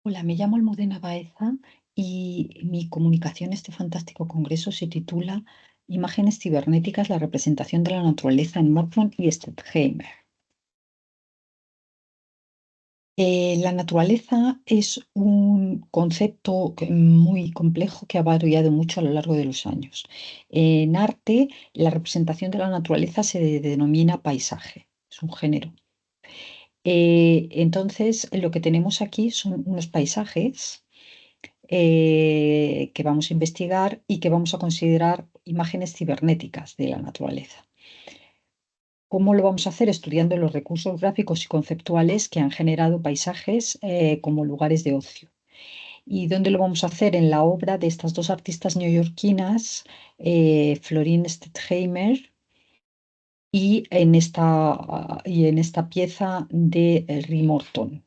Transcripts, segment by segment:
Hola, me llamo Almudena Baeza y mi comunicación en este fantástico congreso se titula Imágenes cibernéticas, la representación de la naturaleza en Morton y Stettheimer. La naturaleza es un concepto muy complejo que ha variado mucho a lo largo de los años. En arte, la representación de la naturaleza se denomina paisaje, es un género. Entonces, lo que tenemos aquí son unos paisajes que vamos a investigar y que vamos a considerar imágenes cibernéticas de la naturaleza. ¿Cómo lo vamos a hacer? Estudiando los recursos gráficos y conceptuales que han generado paisajes como lugares de ocio. ¿Y dónde lo vamos a hacer? En la obra de estas dos artistas neoyorquinas, Florine Stettheimer y en esta pieza de Rick Morton.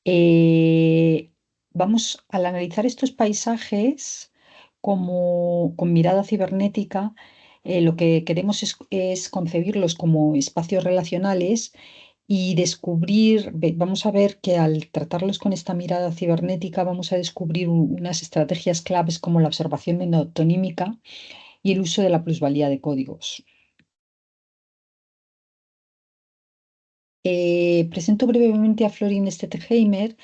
Eh, al analizar estos paisajes con mirada cibernética, lo que queremos es concebirlos como espacios relacionales y vamos a ver que al tratarlos con esta mirada cibernética vamos a descubrir unas estrategias claves como la observación metonímica y el uso de la plusvalía de códigos. Presento brevemente a Florine Stettheimer.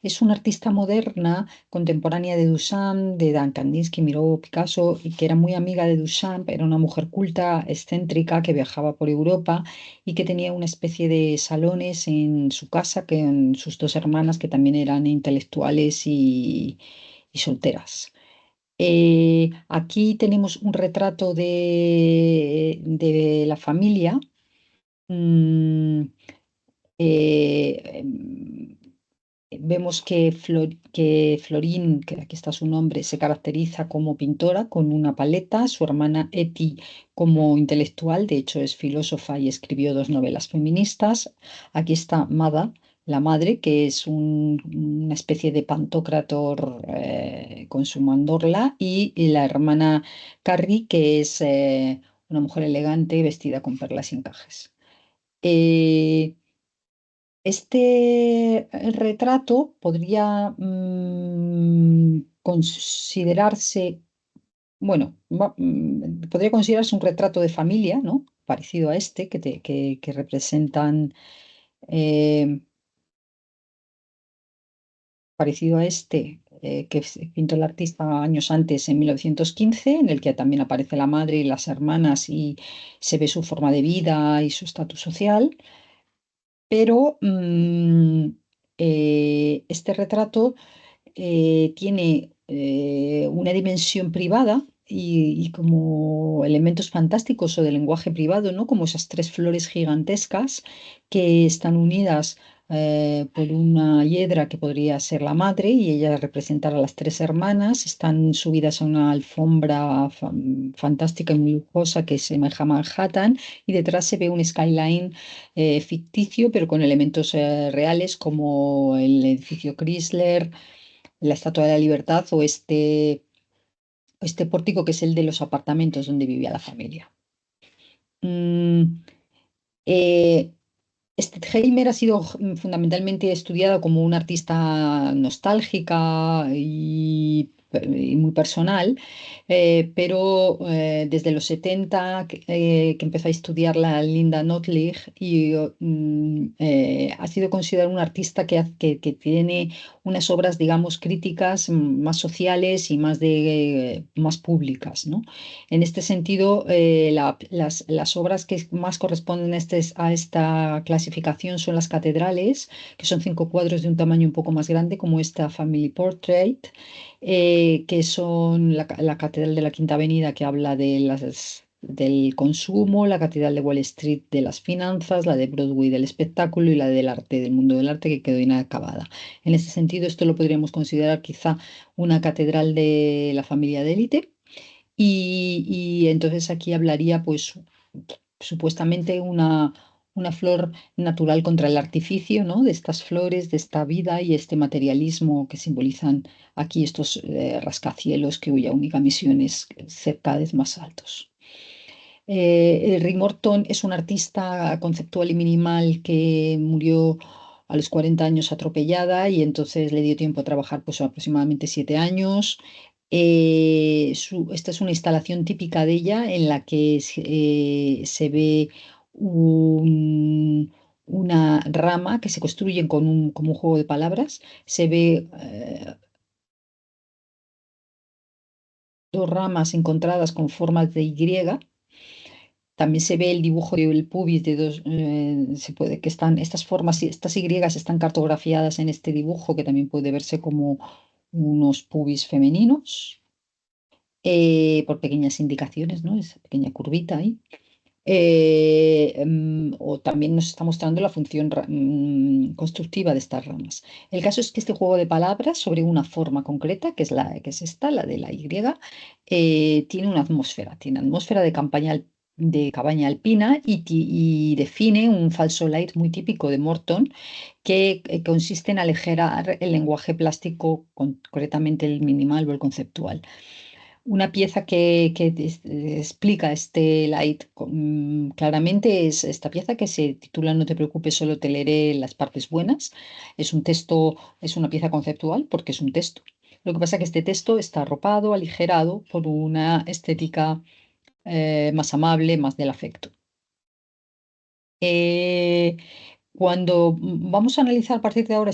Es una artista moderna, contemporánea de Duchamp, de Dan Kandinsky, Miró, Picasso, y que era muy amiga de Duchamp. Era una mujer culta, excéntrica, que viajaba por Europa y que tenía una especie de salones en su casa con sus dos hermanas, que también eran intelectuales y solteras. Aquí tenemos un retrato de la familia. Mm, Vemos que Florín, que aquí está su nombre, se caracteriza como pintora con una paleta, su hermana Eti como intelectual, de hecho es filósofa y escribió dos novelas feministas. Aquí está Mada, la madre, que es una especie de pantocrator con su mandorla, y la hermana Carrie, que es una mujer elegante vestida con perlas y encajes. Eh, retrato podría considerarse, bueno, podría considerarse un retrato de familia, ¿no? Parecido a este que representan, eh, parecido a este pintó el artista años antes, en 1915, en el que también aparece la madre y las hermanas y se ve su forma de vida y su estatus social. Pero este retrato tiene una dimensión privada y como elementos fantásticos o de lenguaje privado, ¿no? Como esas tres flores gigantescas que están unidas por una hiedra que podría ser la madre y ella representar a las tres hermanas. Están subidas a una alfombra fantástica y muy lujosa que semeja a Manhattan, y detrás se ve un skyline ficticio, pero con elementos reales como el edificio Chrysler, la Estatua de la Libertad o este pórtico que es el de los apartamentos donde vivía la familia. Mm, eh, Stettheimer ha sido fundamentalmente estudiada como una artista nostálgica y muy personal, pero desde los 70 que empezó a estudiar la Linda Nottlich y ha sido considerada una artista que tiene unas obras, digamos, críticas, más sociales y más públicas, ¿no? En este sentido, las obras que más corresponden a esta clasificación son las catedrales, que son 5 cuadros de un tamaño un poco más grande, como esta Family Portrait, que son la Catedral de la Quinta Avenida, que habla del consumo, la Catedral de Wall Street de las finanzas, la de Broadway del espectáculo y la del arte, del mundo del arte, que quedó inacabada. En este sentido, esto lo podríamos considerar quizá una catedral de la familia de élite. Y entonces aquí hablaría, pues, supuestamente una flor natural contra el artificio, ¿no? De estas flores, de esta vida y este materialismo que simbolizan aquí estos rascacielos cuya única misión es ser cada vez más altos. Rick Morton es un artista conceptual y minimal que murió a los 40 años atropellada y entonces le dio tiempo a trabajar pues aproximadamente 7 años. Esta es una instalación típica de ella en la que se ve una rama que se construye como un juego de palabras. Se ve dos ramas encontradas con formas de Y. También se ve el dibujo del pubis de dos, se puede que están estas formas, estas Y están cartografiadas en este dibujo que también puede verse como unos pubis femeninos, por pequeñas indicaciones, ¿no? Esa pequeña curvita ahí. O también nos está mostrando la función constructiva de estas ramas. El caso es que este juego de palabras sobre una forma concreta, que es esta, la de la Y, tiene atmósfera de cabaña alpina y define un falso light muy típico de Morton que consiste en aligerar el lenguaje plástico, concretamente el minimal o el conceptual. Una pieza que explica este light claramente es esta pieza que se titula No te preocupes, solo te leeré las partes buenas. Es un texto, es una pieza conceptual porque es un texto. Lo que pasa es que este texto está arropado, aligerado por una estética más amable, más del afecto. Eh, Cuando vamos a analizar a partir de ahora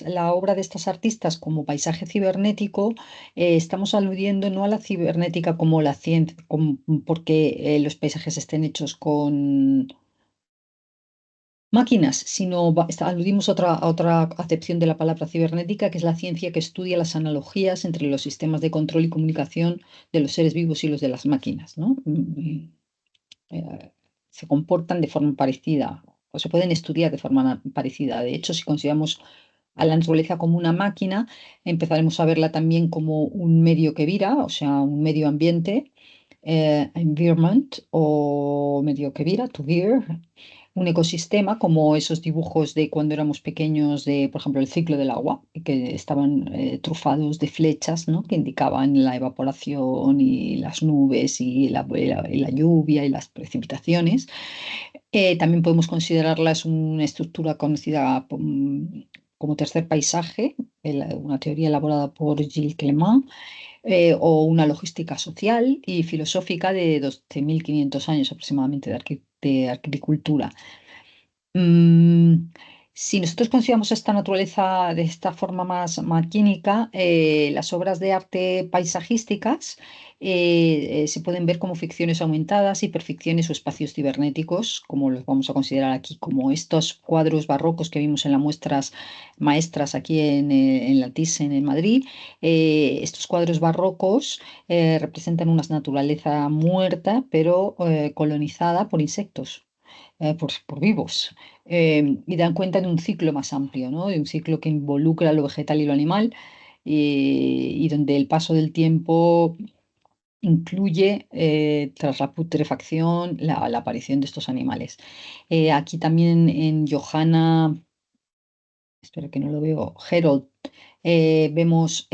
la obra de estas artistas como paisaje cibernético, estamos aludiendo no a la cibernética como la ciencia, porque los paisajes estén hechos con máquinas, sino aludimos a otra acepción de la palabra cibernética, que es la ciencia que estudia las analogías entre los sistemas de control y comunicación de los seres vivos y los de las máquinas, ¿no? Se comportan de forma parecida o se pueden estudiar de forma parecida. De hecho, si consideramos a la naturaleza como una máquina, empezaremos a verla también como un medio que vira, o sea, un medio ambiente, environment o medio que vira, to veer, un ecosistema como esos dibujos de cuando éramos pequeños de, por ejemplo, el ciclo del agua, que estaban trufados de flechas, ¿no? Que indicaban la evaporación y las nubes y la lluvia y las precipitaciones. También podemos considerarlas una estructura conocida como tercer paisaje, una teoría elaborada por Gilles Clément, o una logística social y filosófica de 12.500 años aproximadamente de agricultura. Mm, si nosotros consideramos esta naturaleza de esta forma más maquínica, las obras de arte paisajísticas se pueden ver como ficciones aumentadas, hiperficciones o espacios cibernéticos, como los vamos a considerar aquí, como estos cuadros barrocos que vimos en las muestras maestras aquí en la Thyssen en Madrid. Estos cuadros barrocos representan una naturaleza muerta, pero colonizada por insectos. Por vivos, y dan cuenta de un ciclo más amplio, ¿no? De un ciclo que involucra lo vegetal y lo animal, y donde el paso del tiempo incluye, tras la putrefacción, la aparición de estos animales. Aquí también en Johanna, espero que no lo veo, Herold, vemos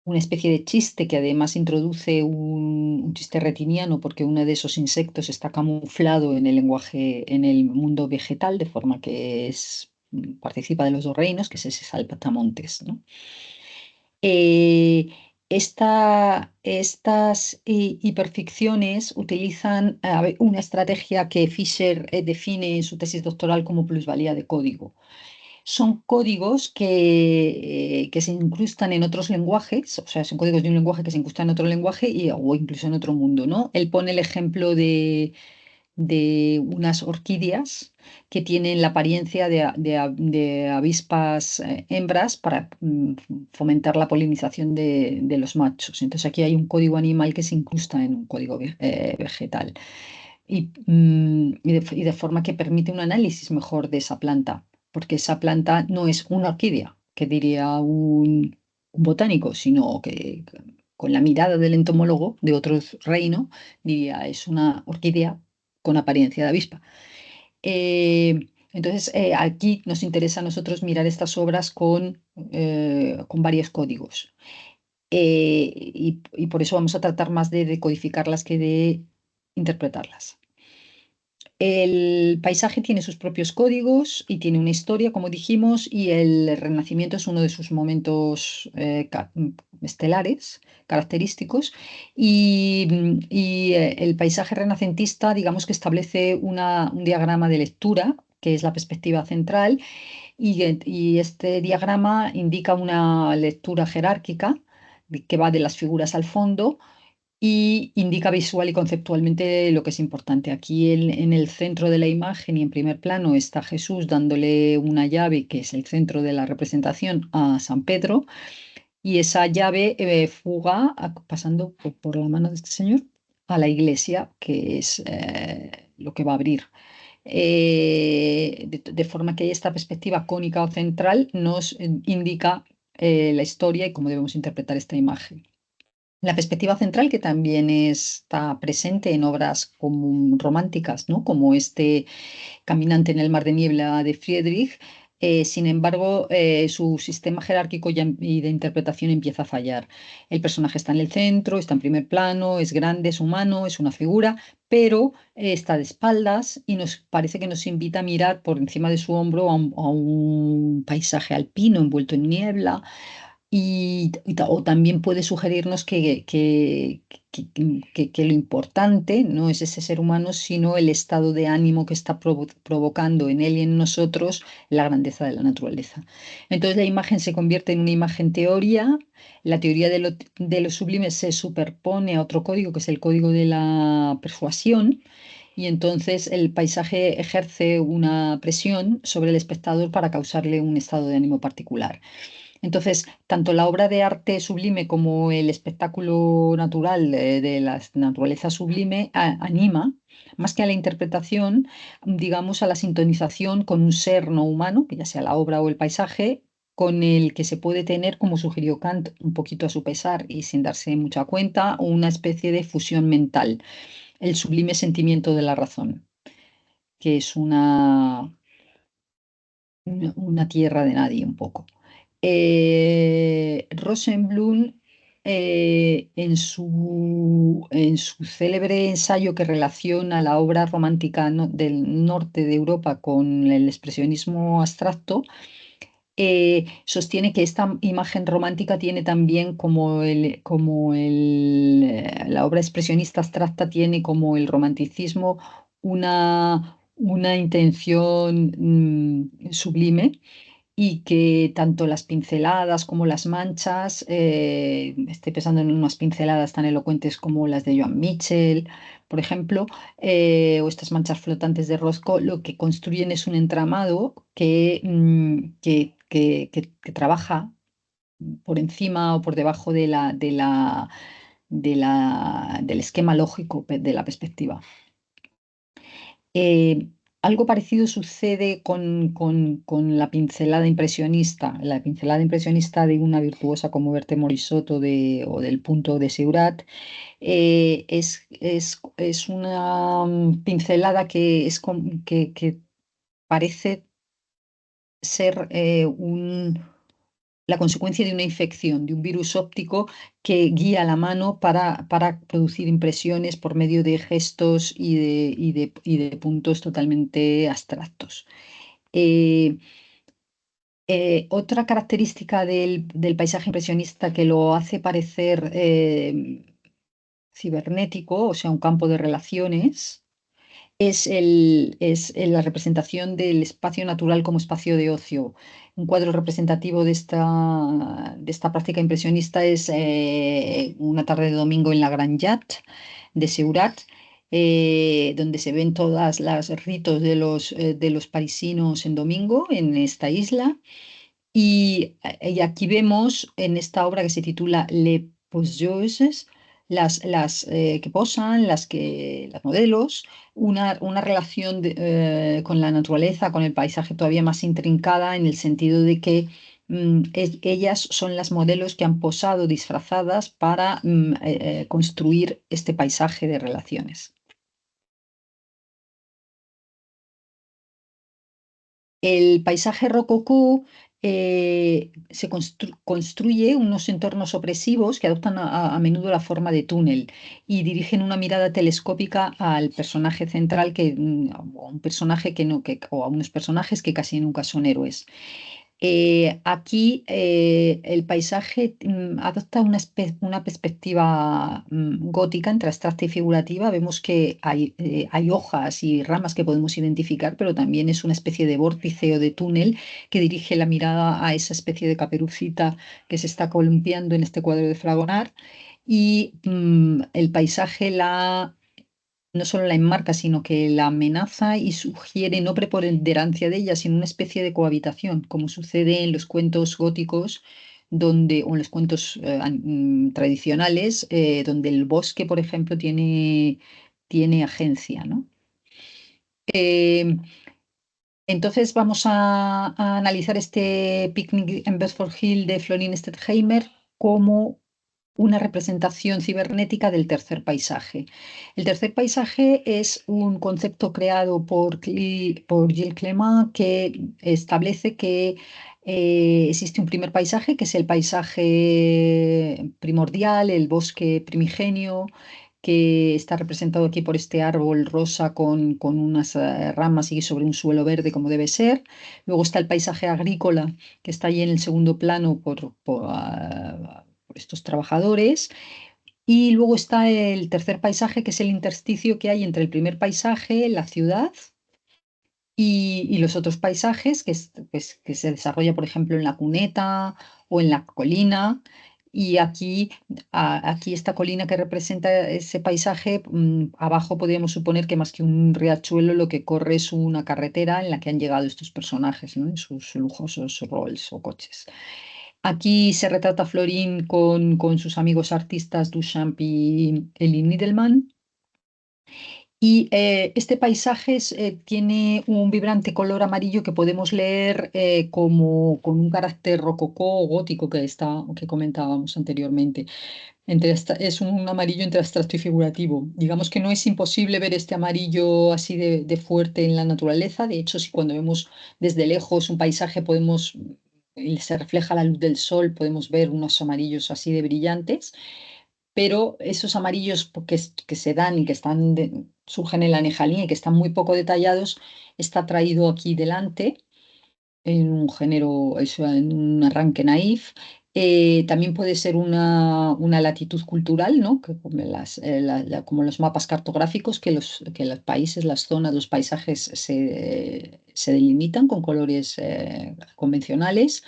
una especie de chiste que además introduce un chiste retiniano porque uno de esos insectos está camuflado en el lenguaje, en el mundo vegetal, de forma que participa de los dos reinos, que es ese saltamontes, ¿no? Eh, estas hiperficciones utilizan una estrategia que Fisher define en su tesis doctoral como plusvalía de código. Son códigos que se incrustan en otros lenguajes, o sea, son códigos de un lenguaje que se incrustan en otro lenguaje o incluso en otro mundo, ¿no? Él pone el ejemplo de unas orquídeas que tienen la apariencia de avispas hembras para fomentar la polinización de los machos. Entonces aquí hay un código animal que se incrusta en un código vegetal y de forma que permite un análisis mejor de esa planta, porque esa planta no es una orquídea, que diría un botánico, sino que con la mirada del entomólogo de otro reino diría es una orquídea con apariencia de avispa. Entonces, aquí nos interesa a nosotros mirar estas obras con varios códigos. Y por eso vamos a tratar más de decodificarlas que de interpretarlas. El paisaje tiene sus propios códigos y tiene una historia, como dijimos, y el Renacimiento es uno de sus momentos estelares, característicos, y el paisaje renacentista, digamos que establece un diagrama de lectura, que es la perspectiva central, y este diagrama indica una lectura jerárquica que va de las figuras al fondo y indica visual y conceptualmente lo que es importante. Aquí en el centro de la imagen y en primer plano está Jesús dándole una llave, que es el centro de la representación, a San Pedro, y esa llave fuga pasando por la mano de este señor a la iglesia, que es lo que va a abrir. De forma que esta perspectiva cónica o central nos indica la historia y cómo debemos interpretar esta imagen. La perspectiva central, que también está presente en obras como románticas, ¿no? Como este Caminante en el mar de niebla de Friedrich, sin embargo, su sistema jerárquico y de interpretación empieza a fallar. El personaje está en el centro, está en primer plano, es grande, es humano, es una figura, pero está de espaldas y nos parece que nos invita a mirar por encima de su hombro a un paisaje alpino envuelto en niebla o también puede sugerirnos que lo importante no es ese ser humano, sino el estado de ánimo que está provocando en él y en nosotros la grandeza de la naturaleza. Entonces la imagen se convierte en una imagen teoría, la teoría de lo sublime se superpone a otro código, que es el código de la persuasión. Y entonces el paisaje ejerce una presión sobre el espectador para causarle un estado de ánimo particular. Entonces, tanto la obra de arte sublime como el espectáculo natural de la naturaleza sublime anima, más que a la interpretación, digamos, a la sintonización con un ser no humano, que ya sea la obra o el paisaje, con el que se puede tener, como sugirió Kant, un poquito a su pesar y sin darse mucha cuenta, una especie de fusión mental, el sublime sentimiento de la razón, que es una tierra de nadie un poco. Rosenblum, en su célebre ensayo que relaciona la obra romántica del norte de Europa con el expresionismo abstracto, sostiene que esta imagen romántica tiene también la obra expresionista abstracta tiene como el romanticismo una intención sublime y que tanto las pinceladas como las manchas, estoy pensando en unas pinceladas tan elocuentes como las de Joan Mitchell, por ejemplo, o estas manchas flotantes de Rothko, lo que construyen es un entramado que trabaja por encima o por debajo del esquema lógico de la perspectiva. Eh, Algo parecido sucede con la pincelada impresionista de una virtuosa como Berta Morisot o del punto de Seurat. Es una pincelada que parece ser la consecuencia de una infección, de un virus óptico que guía la mano para producir impresiones por medio de gestos y de puntos totalmente abstractos. Eh, Otra característica del paisaje impresionista que lo hace parecer cibernético, o sea, un campo de relaciones, es la representación del espacio natural como espacio de ocio. Un cuadro representativo de esta práctica impresionista es una tarde de domingo en la Gran Jatte de Seurat, donde se ven todas las ritos de los parisinos en domingo en esta isla. Y aquí vemos en esta obra que se titula Les Poseuses, las que posan, las modelos, una relación con la naturaleza, con el paisaje todavía más intrincada en el sentido de que ellas son las modelos que han posado disfrazadas para construir este paisaje de relaciones. El paisaje rococó construye unos entornos opresivos que adoptan a menudo la forma de túnel y dirigen una mirada telescópica al personaje central, o a un personaje que no, o a unos personajes que casi nunca son héroes. Aquí el paisaje adopta una perspectiva gótica entre abstracta y figurativa. Vemos que hay hojas y ramas que podemos identificar, pero también es una especie de vórtice o de túnel que dirige la mirada a esa especie de caperucita que se está columpiando en este cuadro de Fragonard. Y el paisaje no solo la enmarca, sino que la amenaza y sugiere no preponderancia de ella, sino una especie de cohabitación, como sucede en los cuentos góticos, o en los cuentos tradicionales, donde el bosque, por ejemplo, tiene agencia, ¿no? Eh, entonces vamos a analizar este Picnic en Bedford Hill de Florin Stettheimer como una representación cibernética del tercer paisaje. El tercer paisaje es un concepto creado por Gilles Clément, que establece que existe un primer paisaje, que es el paisaje primordial, el bosque primigenio, que está representado aquí por este árbol rosa con unas ramas y sobre un suelo verde como debe ser. Luego está el paisaje agrícola, que está allí en el segundo plano por estos trabajadores. Y luego está el tercer paisaje, que es el intersticio que hay entre el primer paisaje, la ciudad, y los otros paisajes pues, que se desarrolla, por ejemplo, en la cuneta o en la colina. Y aquí esta colina que representa ese paisaje, abajo podríamos suponer que más que un riachuelo, lo que corre es una carretera en la que han llegado estos personajes, ¿no? En sus lujosos Rolls o coches. Aquí se retrata a Florín con sus amigos artistas Duchamp y Elie Niedelman. Y este paisaje tiene un vibrante color amarillo que podemos leer como con un carácter rococó o gótico que comentábamos anteriormente. Es un amarillo entre abstracto y figurativo. Digamos que no es imposible ver este amarillo así de fuerte en la naturaleza. De hecho, si cuando vemos desde lejos un paisaje y se refleja la luz del sol, podemos ver unos amarillos así de brillantes, pero esos amarillos que se dan y que surgen en la nejalía y que están muy poco detallados, está traído aquí delante en un género, eso, en un arranque naif. También puede ser una latitud cultural, ¿no? Que como los mapas cartográficos, que los países, las zonas, los paisajes se delimitan con colores convencionales.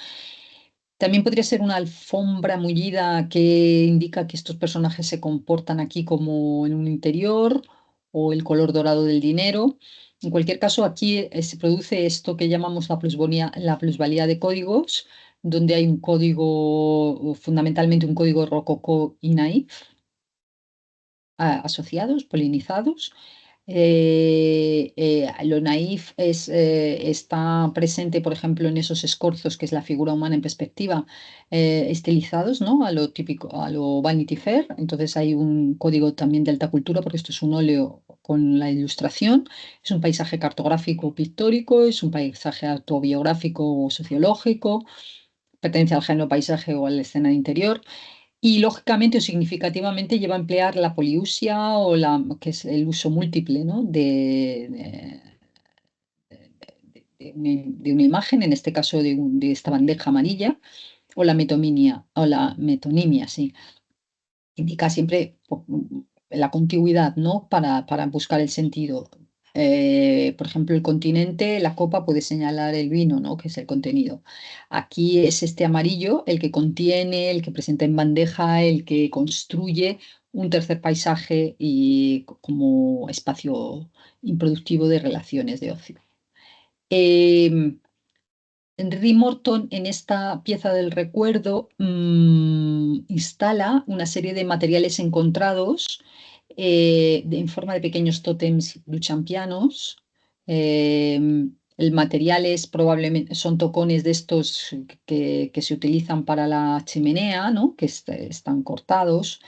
También podría ser una alfombra mullida que indica que estos personajes se comportan aquí como en un interior, o el color dorado del dinero. En cualquier caso, aquí se produce esto que llamamos la plusvalía de códigos, donde hay un código, fundamentalmente un código rococó y naif, asociados, polinizados. Lo naif está presente, por ejemplo, en esos escorzos, que es la figura humana en perspectiva, estilizados, ¿no? A lo típico, a lo Vanity Fair. Entonces hay un código también de alta cultura, porque esto es un óleo con la ilustración. Es un paisaje cartográfico pictórico, es un paisaje autobiográfico o sociológico, pertenece al género paisaje o a la escena de interior. Y lógicamente o significativamente lleva a emplear la poliusia que es el uso múltiple, ¿no? de una imagen, en este caso de esta bandeja amarilla, o la metonimia, sí. Indica siempre la contigüidad, ¿no? Para buscar el sentido. Por ejemplo, el continente, la copa puede señalar el vino, ¿no? Que es el contenido. Aquí es este amarillo el que contiene, el que presenta en bandeja, el que construye un tercer paisaje y como espacio improductivo de relaciones de ocio. Em, Henry Morton, en esta pieza del recuerdo, instala una serie de materiales encontrados en forma de pequeños tótems duchampianos. El material son tocones de estos que se utilizan para la chimenea, ¿no? Que están cortados,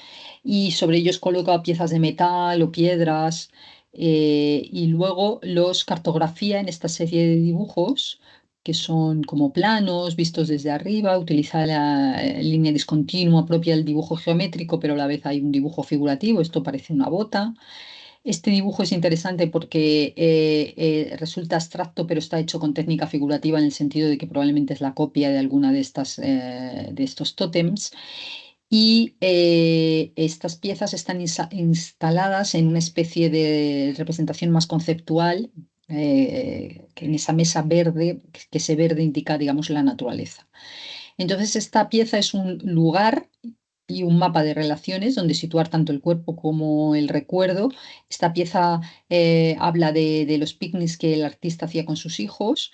y sobre ellos coloca piezas de metal o piedras, y luego los cartografía en esta serie de dibujos que son como planos vistos desde arriba, utiliza la línea discontinua propia del dibujo geométrico, pero a la vez hay un dibujo figurativo, esto parece una bota. Este dibujo es interesante porque resulta abstracto, pero está hecho con técnica figurativa en el sentido de que probablemente es la copia de alguna de de estos tótems. Y estas piezas están instaladas en una especie de representación más conceptual, que en esa mesa verde, que ese verde indica, digamos, la naturaleza. Entonces, esta pieza es un lugar y un mapa de relaciones donde situar tanto el cuerpo como el recuerdo. Esta pieza habla de los picnics que el artista hacía con sus hijos.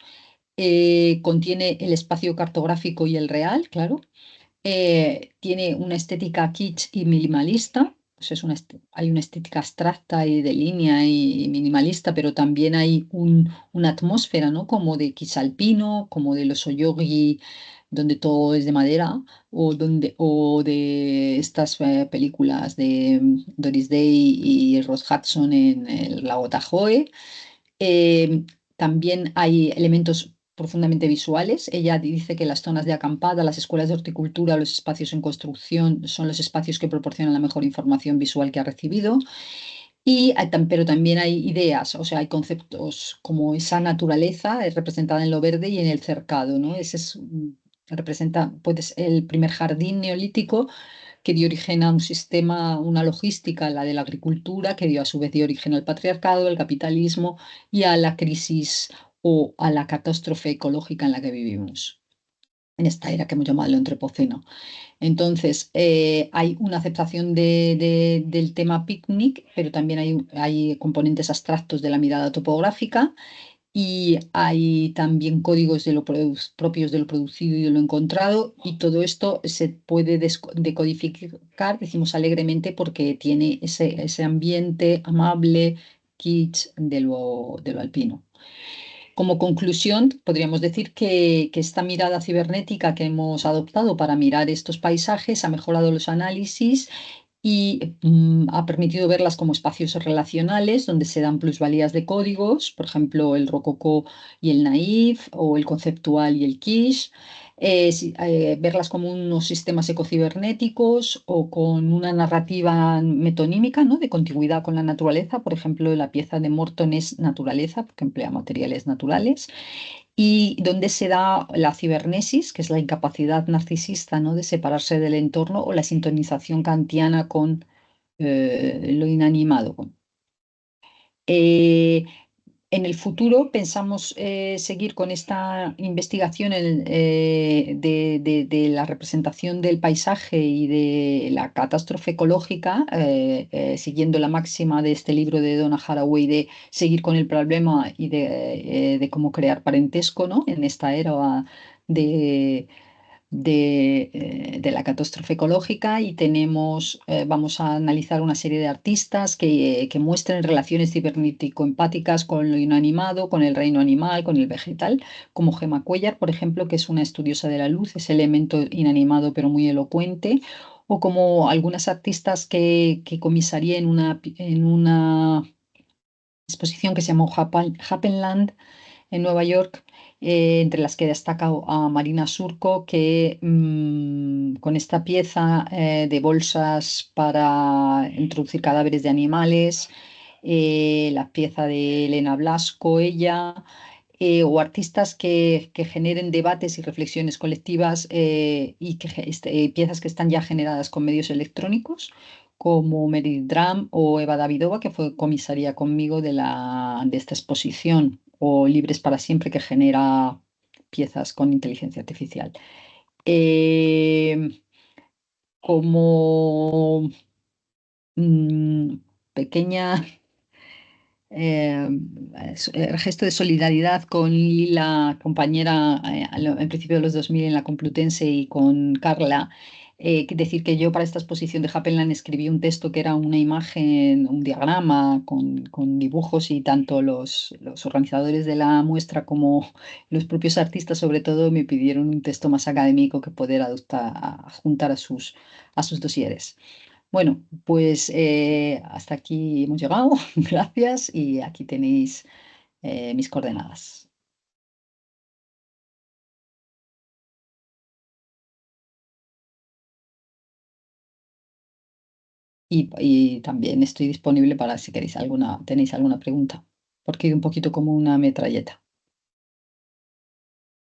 Contiene el espacio cartográfico y el real, claro. Tiene una estética kitsch y minimalista. Pues es hay una estética abstracta y de línea y minimalista, pero también hay una atmósfera, ¿no? Como de kitsch alpino, como de los oyogi, donde todo es de madera, o de estas películas de Doris Day y Ross Hudson en el lago Tahoe. Eh, También hay elementos profundamente visuales. Ella dice que las zonas de acampada, las escuelas de horticultura, los espacios en construcción son los espacios que proporcionan la mejor información visual que ha recibido. Pero también hay ideas, o sea, hay conceptos como esa naturaleza representada en lo verde y en el cercado, ¿no? Representa pues, el primer jardín neolítico que dio origen a un sistema, una logística, la de la agricultura, que dio a su vez dio origen al patriarcado, al capitalismo y a la crisis o a la catástrofe ecológica en la que vivimos, en esta era que hemos llamado el antropoceno. Entonces, hay una aceptación del tema picnic, pero también hay componentes abstractos de la mirada topográfica y hay también códigos propios de lo producido y de lo encontrado, y todo esto se puede decodificar, decimos alegremente, porque tiene ese ambiente amable, kitsch de lo alpino. Como conclusión, podríamos decir que esta mirada cibernética que hemos adoptado para mirar estos paisajes ha mejorado los análisis y ha permitido verlas como espacios relacionales donde se dan plusvalías de códigos, por ejemplo, el rococó y el naif, o el conceptual y el quiche. Verlas como unos sistemas ecocibernéticos o con una narrativa metonímica, ¿no? De contigüidad con la naturaleza. Por ejemplo, la pieza de Morton es naturaleza, porque emplea materiales naturales, y donde se da la cibernesis, que es la incapacidad narcisista, ¿no? De separarse del entorno, o la sintonización kantiana con lo inanimado. Eh, en el futuro pensamos seguir con esta investigación de la representación del paisaje y de la catástrofe ecológica, siguiendo la máxima de este libro de Donna Haraway de seguir con el problema y de cómo crear parentesco, ¿no? En esta era de de la catástrofe ecológica, y vamos a analizar una serie de artistas que muestren relaciones cibernético-empáticas con lo inanimado, con el reino animal, con el vegetal, como Gemma Cuellar, por ejemplo, que es una estudiosa de la luz, ese elemento inanimado pero muy elocuente, o como algunas artistas que comisaría en una exposición que se llamó Happenland en Nueva York, entre las que destaca a Marina Surco, que con esta pieza de bolsas para introducir cadáveres de animales, la pieza de Elena Blasco, ella, o artistas que generen debates y reflexiones colectivas, piezas que están ya generadas con medios electrónicos, como Meredith Drum o Eva Davidova, que fue comisaria conmigo de esta exposición, o Libres para Siempre, que genera piezas con inteligencia artificial. Eh, como pequeña eh, gesto de solidaridad con Lila, compañera en principio de los 2000 en la Complutense, y con Carla. Decir que yo para esta exposición de Happenland escribí un texto que era una imagen, un diagrama con dibujos, y tanto los organizadores de la muestra como los propios artistas, sobre todo, me pidieron un texto más académico que poder juntar a sus dosieres. Bueno, pues hasta aquí hemos llegado. Gracias, y aquí tenéis mis coordenadas. y también estoy disponible para si queréis tenéis alguna pregunta, porque he ido un poquito como una metralleta.